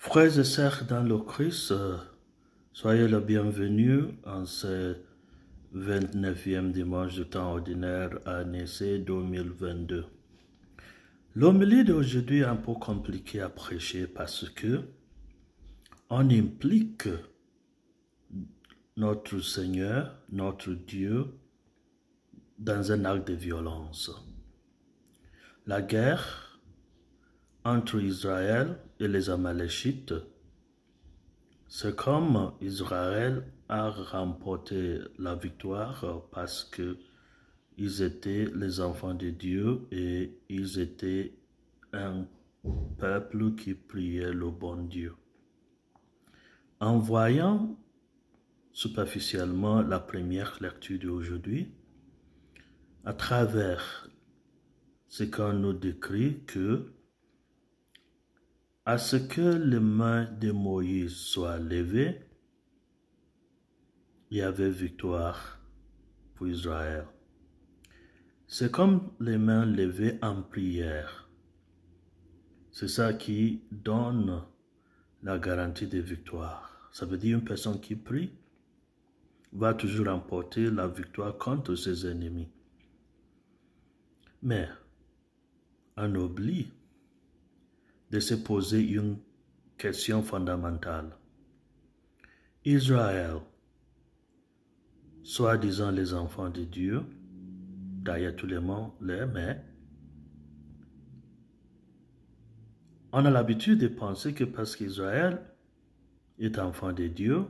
Frères et sœurs dans le Christ, soyez le bienvenus en ce 29e dimanche du temps ordinaire année C 2022. L'homélie d'aujourd'hui est un peu compliquée à prêcher parce que on implique notre Seigneur, notre Dieu, dans un acte de violence. La guerre entre Israël et les Amaléchites, c'est comme Israël a remporté la victoire parce que ils étaient les enfants de Dieu et ils étaient un peuple qui priait le bon Dieu. En voyant superficiellement la première lecture d'aujourd'hui, à travers ce qu'on nous décrit que à ce que les mains de Moïse soient levées, il y avait victoire pour Israël. C'est comme les mains levées en prière. C'est ça qui donne la garantie de victoire. Ça veut dire une personne qui prie va toujours remporter la victoire contre ses ennemis. Mais on oublie de se poser une question fondamentale. Israël, soi-disant les enfants de Dieu, d'ailleurs tout le monde l'est, mais on a l'habitude de penser que parce qu'Israël est enfant de Dieu,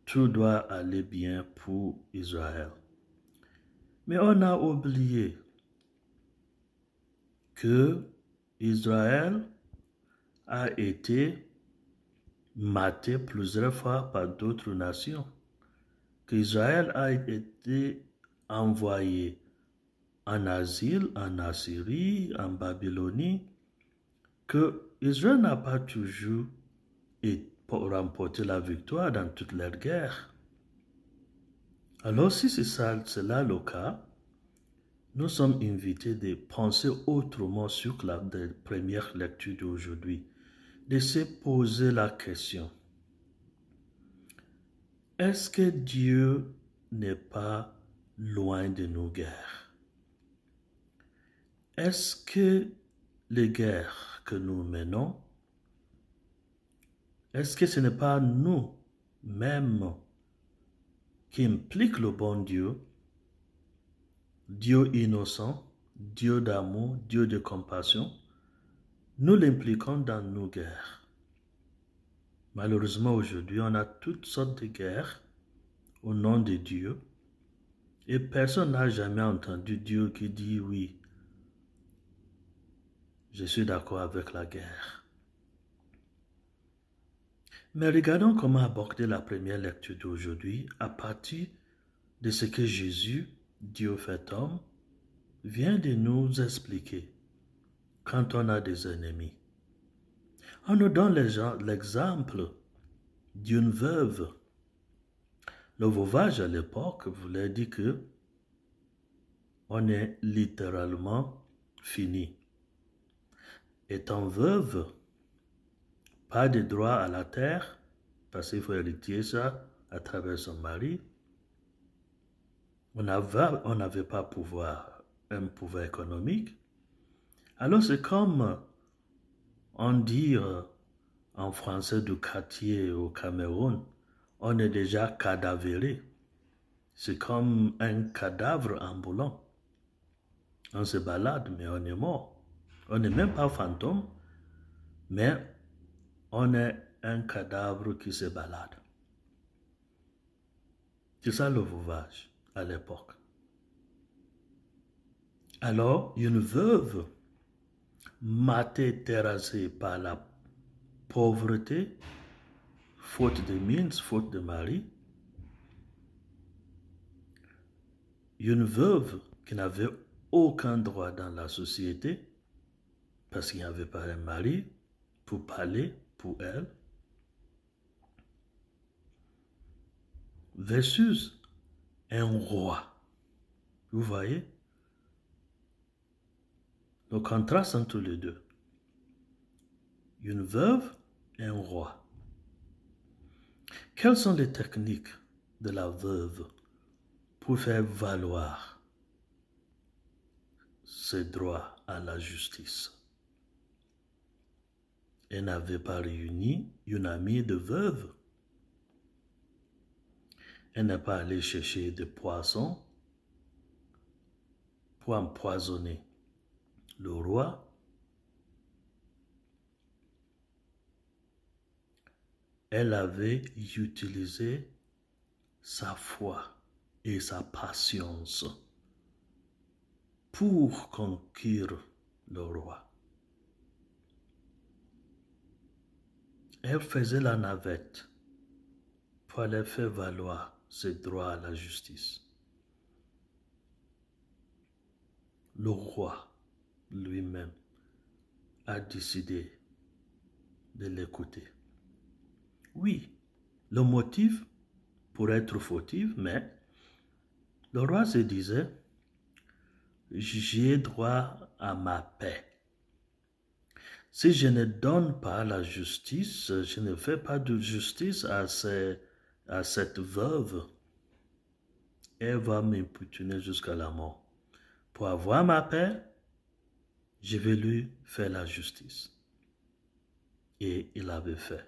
tout doit aller bien pour Israël. Mais on a oublié que Israël a été maté plusieurs fois par d'autres nations, qu'Israël a été envoyé en asile, en Assyrie, en Babylonie, que Israël n'a pas toujours remporté la victoire dans toutes leurs guerres. Alors si c'est cela le cas, nous sommes invités de penser autrement sur la première lecture d'aujourd'hui, de se poser la question. Est-ce que Dieu n'est pas loin de nos guerres? Est-ce que les guerres que nous menons, est-ce que ce n'est pas nous-mêmes qui impliquent le bon Dieu, Dieu innocent, Dieu d'amour, Dieu de compassion? Nous l'impliquons dans nos guerres. Malheureusement, aujourd'hui, on a toutes sortes de guerres au nom de Dieu et personne n'a jamais entendu Dieu qui dit oui, je suis d'accord avec la guerre. Mais regardons comment aborder la première lecture d'aujourd'hui à partir de ce que Jésus, Dieu fait homme, vient de nous expliquer quand on a des ennemis. On nous donne l'exemple d'une veuve. Le veuvage à l'époque voulait dire que on est littéralement fini. Étant veuve, pas de droit à la terre, parce qu'il faut hériter ça à travers son mari. On n'avait pas un pouvoir économique. Alors c'est comme on dit en français du quartier au Cameroun, on est déjà cadavéré. C'est comme un cadavre ambulant. On se balade, mais on est mort. On n'est même pas fantôme, mais on est un cadavre qui se balade. C'est ça le veuvage à l'époque. Alors, une veuve, matée, terrassée par la pauvreté, faute de mines, faute de mari, une veuve qui n'avait aucun droit dans la société, parce qu'il n'y avait pas un mari pour parler pour elle, versus un roi. Vous voyez le contraste entre les deux. Une veuve un roi. Quelles sont les techniques de la veuve pour faire valoir ses droits à la justice? Elle n'avait pas réuni une amie de veuve. Elle n'est pas allée chercher des poissons pour empoisonner le roi. Elle avait utilisé sa foi et sa patience pour conquérir le roi. Elle faisait la navette pour aller faire valoir ses droits à la justice. Le roi lui-même a décidé de l'écouter. Oui, le motif pourrait être fautif, mais le roi se disait, j'ai droit à ma paix. Si je ne donne pas la justice, je ne fais pas de justice à cette veuve, elle va m'importuner jusqu'à la mort. Pour avoir ma paix, je vais lui faire la justice. Et il avait fait.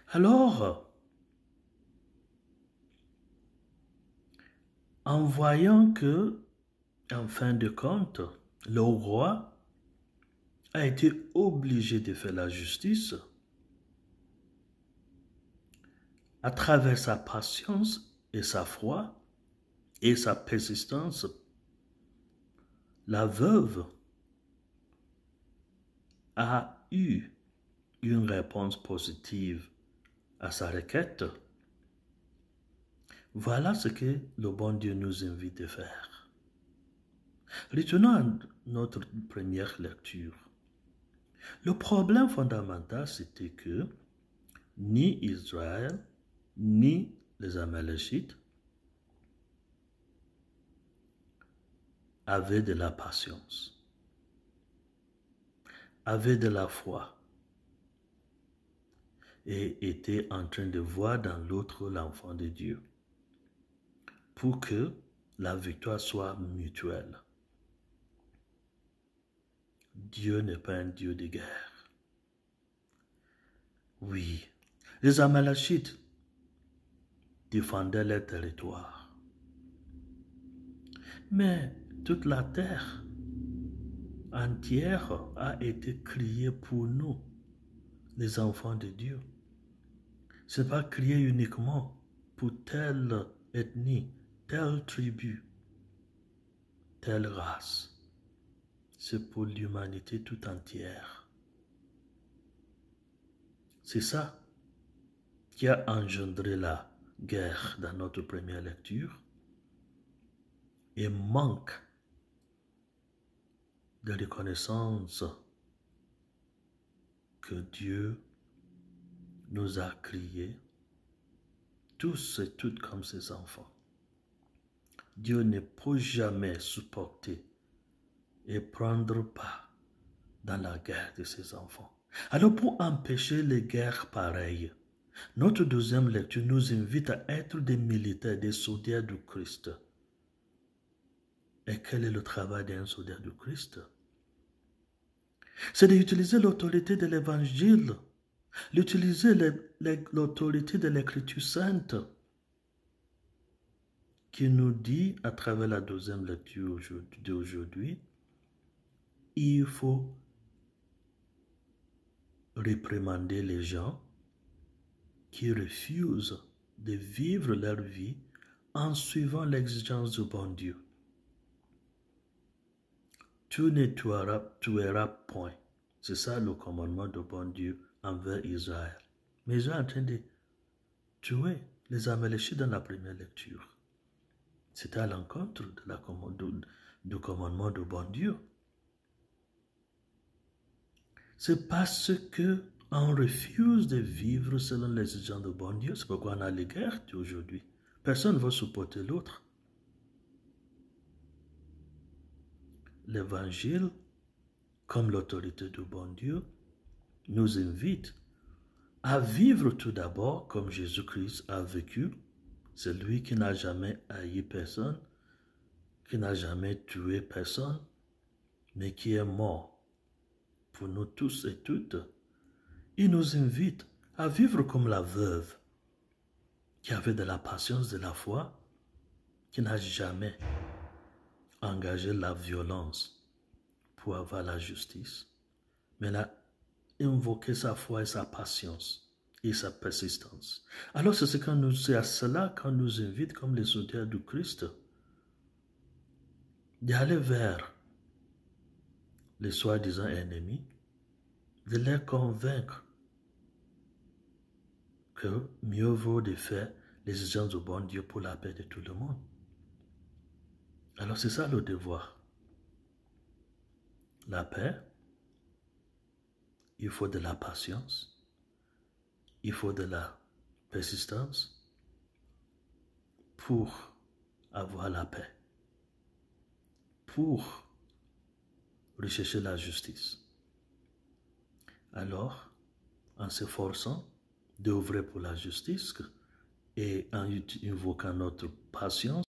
Alors, en voyant que, en fin de compte, le roi a été obligé de faire la justice, à travers sa patience et sa foi et sa persistance, la veuve a eu une réponse positive à sa requête. Voilà ce que le bon Dieu nous invite à faire. Retenons notre première lecture. Le problème fondamental, c'était que ni Israël, ni les Amalécites avaient de la patience, avaient de la foi et étaient en train de voir dans l'autre l'enfant de Dieu pour que la victoire soit mutuelle. Dieu n'est pas un Dieu de guerre. Oui, les Amalécites défendaient leur territoire. Mais toute la terre entière a été criée pour nous, les enfants de Dieu. Ce n'est pas crié uniquement pour telle ethnie, telle tribu, telle race. C'est pour l'humanité tout entière. C'est ça qui a engendré la guerre dans notre première lecture et manque de reconnaissance que Dieu nous a créés tous et toutes comme ses enfants. Dieu ne peut jamais supporter et prendre part dans la guerre de ses enfants. Alors pour empêcher les guerres pareilles, notre deuxième lecture nous invite à être des militaires, des soldats du Christ. Et quel est le travail d'un soldat du Christ? C'est d'utiliser l'autorité de l'Évangile, d'utiliser l'autorité de l'Écriture sainte, qui nous dit à travers la deuxième lecture d'aujourd'hui, il faut réprimander les gens qui refusent de vivre leur vie en suivant l'exigence du bon Dieu. Tu ne tueras point. C'est ça le commandement du bon Dieu envers Israël. Mais ils sont en train de tuer les Amalécites dans la première lecture. C'était à l'encontre du commandement du bon Dieu. C'est parce que on refuse de vivre selon les exigences du bon Dieu. C'est pourquoi on a les guerres d'aujourd'hui. Personne ne va supporter l'autre. L'évangile, comme l'autorité du bon Dieu, nous invite à vivre tout d'abord comme Jésus-Christ a vécu. C'est lui qui n'a jamais haï personne, qui n'a jamais tué personne, mais qui est mort pour nous tous et toutes. Il nous invite à vivre comme la veuve qui avait de la patience, de la foi, qui n'a jamais engagé la violence pour avoir la justice, mais elle a invoqué sa foi et sa patience et sa persistance. Alors c'est à cela qu'on nous invite comme les soldats du Christ d'aller vers les soi-disant ennemis, de les convaincre que mieux vaut de faire les exigences du bon Dieu pour la paix de tout le monde. Alors c'est ça le devoir. La paix, il faut de la patience, il faut de la persistance pour avoir la paix, pour rechercher la justice. Alors, en s'efforçant d'œuvrer pour la justice et en invoquant notre patience,